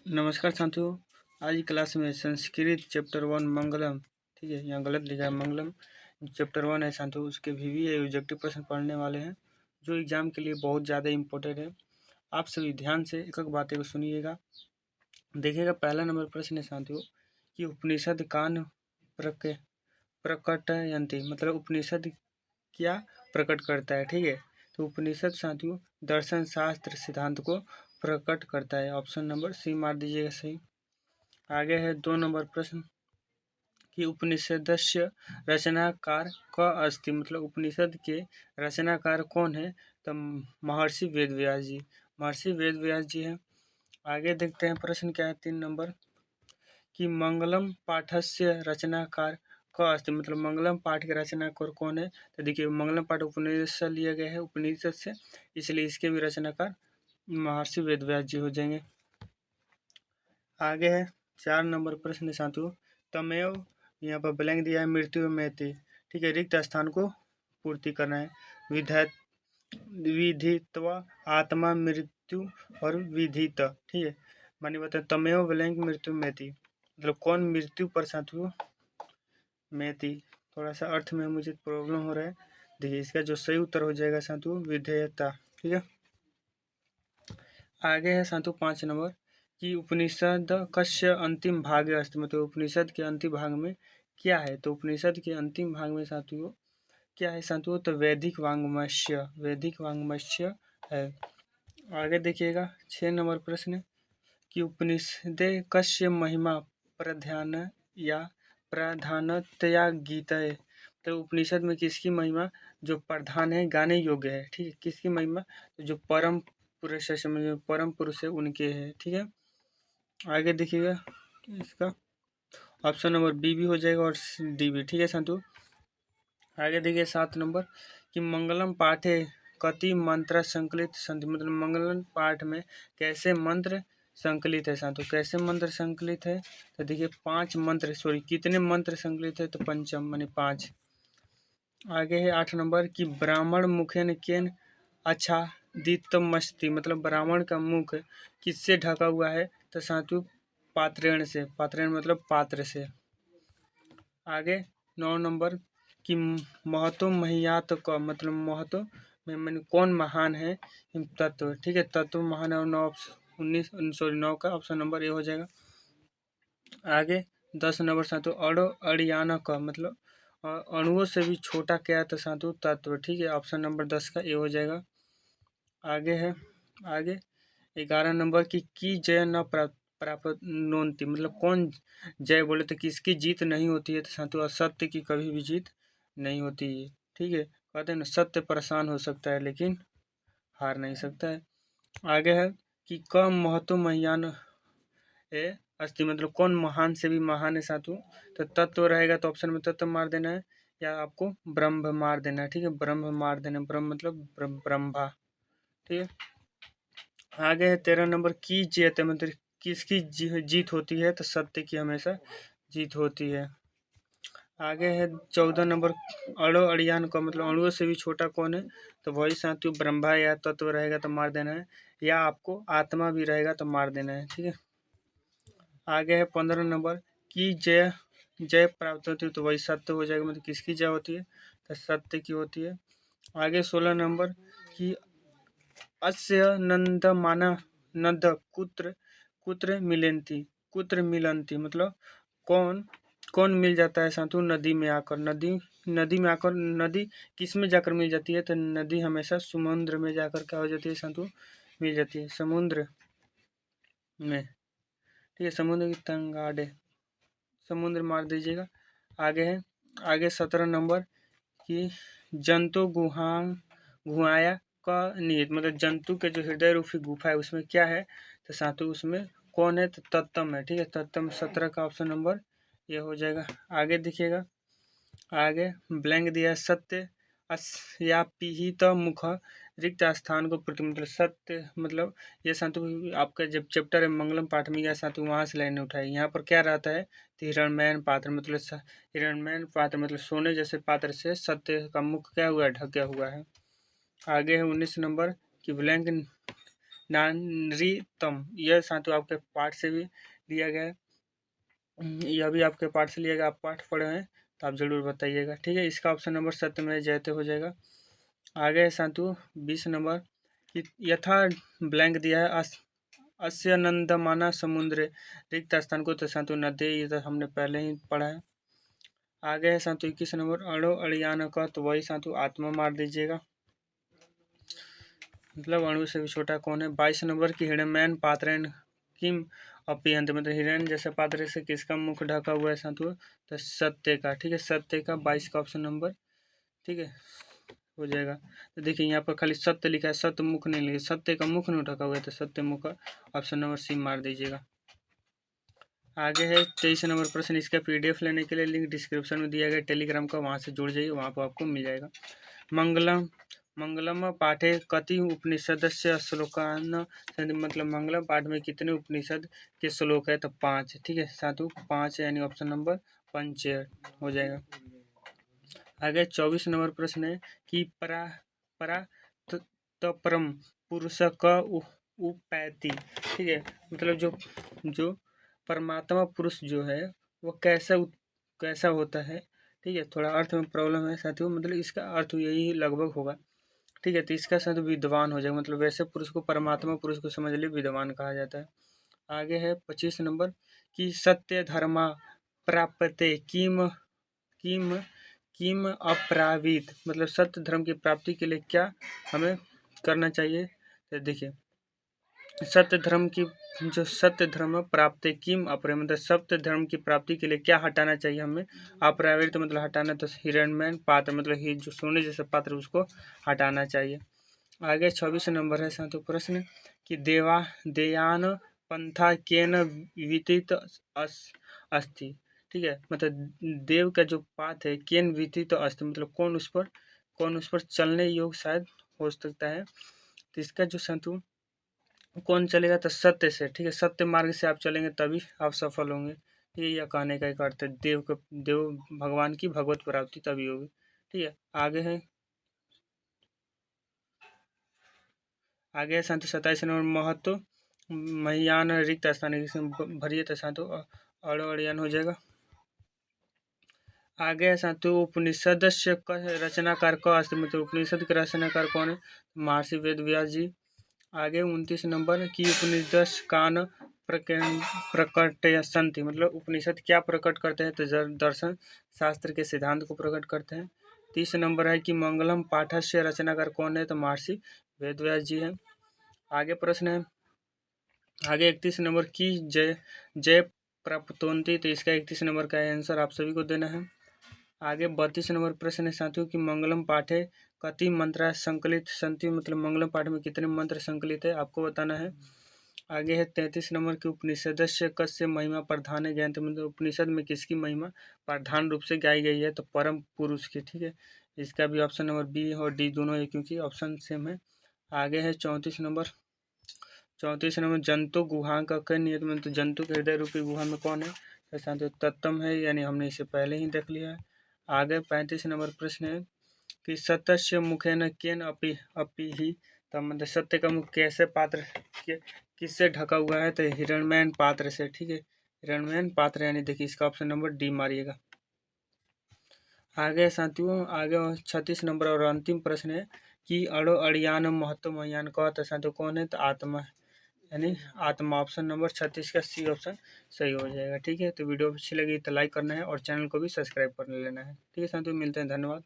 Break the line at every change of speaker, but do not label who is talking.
नमस्कार साथियों। आज की क्लास में संस्कृत चैप्टर 1 मंगलम, ठीक है, यहाँ गलत लिखा है मंगलम, चैप्टर 1 है साथियों। उसके VV ऑब्जेक्टिव प्रश्न पढ़ने वाले हैं जो एग्जाम के लिए बहुत ज़्यादा इम्पोर्टेंट है। आप सभी ध्यान से एक एक बातें को सुनिएगा। देखिएगा, पहला नंबर प्रश्न है साथियों कि उपनिषद कान प्रकटयन्ति, मतलब उपनिषद क्या प्रकट करता है, ठीक है। तो उपनिषद साथियों दर्शन शास्त्र सिद्धांत को प्रकट करता है। ऑप्शन नंबर सी मार दीजिएगा सही। आगे है 2 नंबर प्रश्न कि उपनिषदस्य रचनाकार क अस्ति, मतलब उपनिषद के रचनाकार कौन है। तो महर्षि वेदव्यास जी, महर्षि वेदव्यास जी हैं। आगे देखते हैं प्रश्न क्या है 3 नंबर कि मंगलम पाठस्य रचनाकार क अस्ति, मतलब मंगलम पाठ के रचनाकार कौन है। तो देखिए, मंगलम पाठ उपनिषद से लिया गया है, उपनिषद से, इसलिए इसके भी रचनाकार महर्षि वेदव्यास जी हो जाएंगे। आगे है 4 नंबर प्रश्न साथियों, तमेव, यहाँ पर ब्लैंक दिया है, मृत्यु में थी, ठीक है, रिक्त स्थान को पूर्ति करना है। विधित्वा आत्मा मृत्यु और विधित, ठीक है, मानी बताए तमेव ब्लैंक मृत्यु में थी, मतलब कौन मृत्यु पर साथियों में थी। थोड़ा सा अर्थ में मुझे प्रॉब्लम हो रहा है। देखिए, इसका जो सही उत्तर हो जाएगा साथियों विधेयता, ठीक है। आगे है साथियों 5 नंबर कि उपनिषद कस्य अंतिम भाग अस्ति, मतलब उपनिषद के अंतिम भाग में क्या है। तो उपनिषद के अंतिम भाग में साथियों क्या है साथियों, तो वैदिक वांग्मय, वैदिक वांग्मय है। आगे देखिएगा 6 नंबर प्रश्न कि उपनिषदे कस्य महिमा प्रधान या प्रधानतया गीतये, तो उपनिषद में किसकी महिमा जो प्रधान है, गाने योग्य है, ठीक है, किसकी महिमा, तो जो परम पुरुष है, समझ परम पुरुष है उनके है, ठीक है। आगे देखिएगा इसका ऑप्शन नंबर बी भी हो जाएगा और डी भी, ठीक है साथियों। आगे देखिए 7 नंबर कि मंगलम पाठे कति मंत्र संकलित संधि, मतलब मंगलम पाठ में कैसे मंत्र संकलित है साथियों, कैसे मंत्र संकलित है। तो देखिए 5 मंत्र, सॉरी कितने मंत्र संकलित है, तो पंचम माने 5। आगे है 8 नंबर कि ब्राह्मण मुखेन केन आच्छादितमस्ति, मतलब ब्राह्मण का मुख किससे ढका हुआ है। तो साथियों पात्रेण से, पात्रेण मतलब पात्र से। आगे 9 नंबर कि महतो महियात का, मतलब महतो में मैंने कौन महान है तत्व, ठीक है, तत्व महान है। और 9 का ऑप्शन नंबर ए हो जाएगा। आगे 10 नंबर साथियों अड़ो अड़ियाना का, मतलब अणुओं से भी छोटा क्या है, तो साथियों तत्व, ठीक है, ऑप्शन नंबर 10 का ए हो जाएगा। आगे है आगे 11 नंबर की जय न प्राप्त नोन्ति, मतलब कौन जय बोले तो किसकी जीत नहीं होती है। तो साथियों असत्य की कभी भी जीत नहीं होती है, ठीक है, कहते हैं ना सत्य परेशान हो सकता है लेकिन हार नहीं सकता है। आगे है कि कम महत्व महियान है अस्थि, मतलब कौन महान से भी महान है साथियों। तो तत्व रहेगा तो ऑप्शन में तत्व मार देना है, या आपको ब्रह्म मार देना है, ठीक है, ब्रह्म मार देना, ब्रह्म मतलब ब्रह्मा, ठीक है। आगे है 13 नंबर की जीत है, मतलब किसकी जीत होती है। तो सत्य की हमेशा जीत होती है। आगे है 14 नंबर अड़ो अड़ियान का, मतलब अणुओं से भी छोटा कौन है। तो वही साथियों ब्रह्मा या तत्व रहेगा तो मार देना है, या आपको आत्मा भी रहेगा तो मार देना है, ठीक है। आगे है 15 नंबर की जय जय प्राप्त होती है, तो वही सत्य हो जाएगा, मतलब किसकी जय होती है, तो सत्य की होती है। आगे 16 नंबर की अस्य नंदमाना नद कुत्र कुत्र मिलन्ति, कुत्र मिलन्ति, मतलब कौन कौन मिल जाता है साथियों नदी में आकर, नदी में आकर, नदी किस में जाकर मिल जाती है। तो नदी हमेशा समुद्र में जाकर क्या हो जाती है साथियों, मिल जाती है समुद्र में, ठीक है, समुद्र की तंगाड़े, समुद्र मार दीजिएगा। आगे है आगे 17 नंबर कि जंतु गुहाया का निहित, मतलब जंतु के जो हृदय रूपी गुफा है उसमें क्या है। तो साथियों उसमें कौन है, तो तत्तम है, ठीक है, तत्तम 17 का ऑप्शन नंबर ये हो जाएगा। आगे देखिएगा, आगे ब्लैंक दिया है सत्य अस्यापिहित मुख रिक्त स्थान को प्रति, मतलब सत्य, मतलब ये साथियों आपका जब चैप्टर है मंगलम पाठ में या साथियों वहाँ से लाइन उठाई, यहाँ पर क्या रहता है, तो हिरणमयन पात्र, मतलब हिरणमयन पात्र मतलब सोने जैसे पात्र से सत्य का मुख क्या हुआ है, ढका हुआ है। आगे है 19 नंबर कि ब्लैंक नारीतम, यह साथियों आपके पाठ से भी लिया गया है, यह भी आपके पाठ से लिया गया। आप पाठ पढ़े हैं तो आप जरूर बताइएगा, ठीक है। इसका ऑप्शन नंबर सत्यमेव जयते हो जाएगा। आगे साथियों 20 नंबर कि यथा ब्लैंक दिया है अस्य नंदमाना समुद्र, रिक्त स्थान को तो साथियों नदी, ये तो हमने पहले ही पढ़ा है। आगे है साथियों 21 नंबर अणु अड़ियान का, तो वही साथियों आत्मा मार दीजिएगा, मतलब अणु से भी छोटा कौन है। 22 नंबर की हिरण्मयन पात्रेण किम अपियंत, मतलब हिरण जैसे पात्र से किसका मुख ढका हुआ है साथियों, तो सत्य का, ठीक है। सत्य का 22 का ऑप्शन नंबर, ठीक है, हो जाएगा। तो देखिए यहाँ पर खाली सत्य लिखा है, सत्य मुख नहीं लिखा, सत्य का मुख नहीं ढका हुआ है, तो सत्य मुख का ऑप्शन नंबर सी मार दीजिएगा। आगे है 23 नंबर प्रश्न, इसका पीडीएफ लेने के लिए लिंक डिस्क्रिप्शन में दिया गया टेलीग्राम का, वहाँ से जुड़ जाइए, वहाँ पर आपको मिल जाएगा। मंगलम पाठे कति उपनिषदस्य श्लोकान, मतलब मंगलम पाठ में कितने उपनिषद के श्लोक है, तो 5, ठीक है साधु 5, यानी ऑप्शन नंबर पंच हो जाएगा। आगे 24 नंबर प्रश्न है कि परम पुरुष का उपैति, ठीक है, मतलब जो परमात्मा पुरुष जो है वो कैसा होता है, ठीक है। थोड़ा अर्थ में प्रॉब्लम है साथियों, मतलब इसका अर्थ यही लगभग होगा, ठीक है। तो इसका साथ विद्वान हो जाएगा, मतलब वैसे पुरुष को, परमात्मा पुरुष को समझ लिए विद्वान कहा जाता है। आगे है 25 नंबर कि सत्य धर्मा प्राप्ते किम किम किम अप्रावित, मतलब सत्य धर्म की प्राप्ति के लिए क्या हमें करना चाहिए। तो देखिए सत्य धर्म की, जो सत्य धर्म प्राप्त किम अपरे, मतलब सत्य धर्म की प्राप्ति के लिए क्या हटाना चाहिए हमें। अप्रावृत मतलब हटाना, तो हिरण्मय पात्र मतलब जो सोने जैसे पात्र उसको हटाना चाहिए। आगे 26 नंबर है साथियों प्रश्न कि देयान पंथा केन विदित अस्ति, ठीक है, मतलब देव का जो पाथ है केन विदित अस्ति, मतलब कौन उस पर चलने योग्य शायद हो सकता है। तो इसका जो साथियों कौन चलेगा, तो सत्य से, ठीक है, सत्य मार्ग से आप चलेंगे तभी आप सफल होंगे, ये यह कहने का एक अर्थ है, देव भगवान की भगवत प्राप्ति तभी होगी, ठीक है। आगे संत 27 नंबर महत्व महियान रिक्त स्थान भरिए, तो सातों अड़ियान हो जाएगा। आगे सातों उपनिषद रचनाकार का अस्ति, मतलब उपनिषद के रचनाकार कौन है, महर्षि वेद व्यास जी। आगे 29 नंबर की उपनिषद कान प्रकटयन्ति, मतलब उपनिषद क्या प्रकट करते हैं, तो दर्शन शास्त्र के सिद्धांत को प्रकट करते हैं। 30 नंबर है कि मंगलम पाठस्य रचनाकार कौन है, तो महर्षि वेदव्यास जी हैं। आगे प्रश्न है, आगे 31 नंबर की जय प्राप्तोन्ति, तो इसका 31 नंबर का आंसर आप सभी को देना है। आगे 32 नंबर प्रश्न है साथियों कि मंगलम पाठे कति मंत्र संकलित संति, मतलब मंगलम पाठ में कितने मंत्र संकलित है आपको बताना है। आगे है 33 नंबर की उपनिषदस्य कस्य महिमा प्रधान है ज्ञान, मतलब उपनिषद में किसकी महिमा प्रधान रूप से गाई गई है, तो परम पुरुष की, ठीक है। इसका भी ऑप्शन नंबर बी और डी दोनों है, क्योंकि ऑप्शन सेम है। आगे है 34 नंबर जंतु गुहा का कई नियत में, तो जंतु के हृदय रूपी गुहा में कौन है, तो तत्तम है, यानी हमने इसे पहले ही देख लिया है। आगे 35 नंबर प्रश्न है कि सत्य मुखे न केन अपि ही, तो मतलब सत्य का मुख कैसे पात्र किससे ढका हुआ है, तो हिरण्मयन पात्र से, ठीक है, हिरण्मयन पात्र, यानी देखिए इसका ऑप्शन नंबर डी मारिएगा। आगे साथियों आगे 36 नंबर और अंतिम प्रश्न है कि अड़ो अड़ियान महत्व महियान का, तो साथियों कौन है, तो आत्मा, यानी आत्मा, ऑप्शन नंबर 36 का सी ऑप्शन सही हो जाएगा, ठीक है। तो वीडियो अच्छी लगी तो लाइक करना है और चैनल को भी सब्सक्राइब कर लेना है, ठीक है साथियों, मिलते हैं, धन्यवाद।